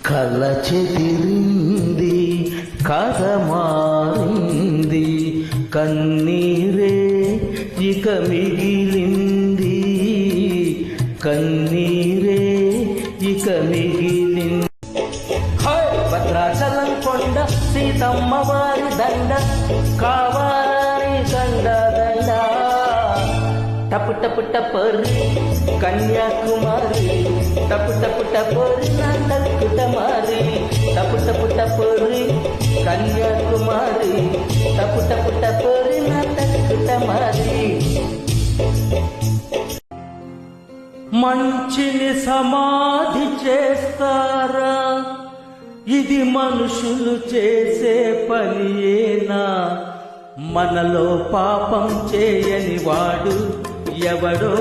కల చెదిరింది కథ మారింది కన్నీరే ఇక మిగిలింది కన్నీరే ఇక మిగిలింది. భద్రాచలం కొండ సీతమ్మ వారి దండ కావాలి దండ దండ టపు టపు టపరి కన్యాకుమారి టపు టపు టపరి నందకుటమారి టపు టపు టపరి కన్యాకుమారి టపు టపు టపరి నందకుటమారి. మంచిని సమాధి చేస్తారా? ఇది మనుషులు చేసే పనియేనా? మనలో పాపం చేయని వాడు ఎవడో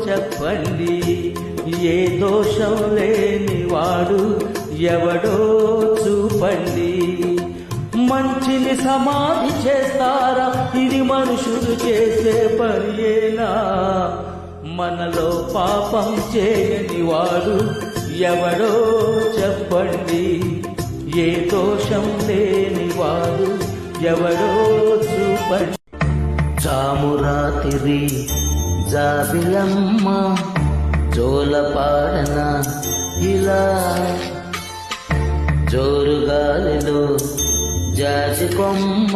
చెప్పండి, ఏ దోషం లేని వాడు ఎవడో చూపండి. మంచిని సమాధి చేస్తారా? ఇది మనుషులు చేసే పనియేనా? మనలో పాపం చేయని వాడు ఎవడో చెప్పండి, ఏ దోషం లేని వాడు ఎవడో చూపండి. జామురాతిరి జాబిలమ్మ జోలపాడన ఇలా జోరుగాలిలో జాజి కొమ్మ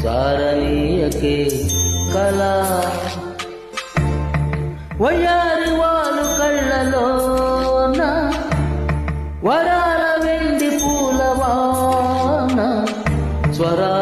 చారణీయకే కళా వయ్యారి వాలు కళ్ళలోన వరాల వెండి పూలవాన స్వరా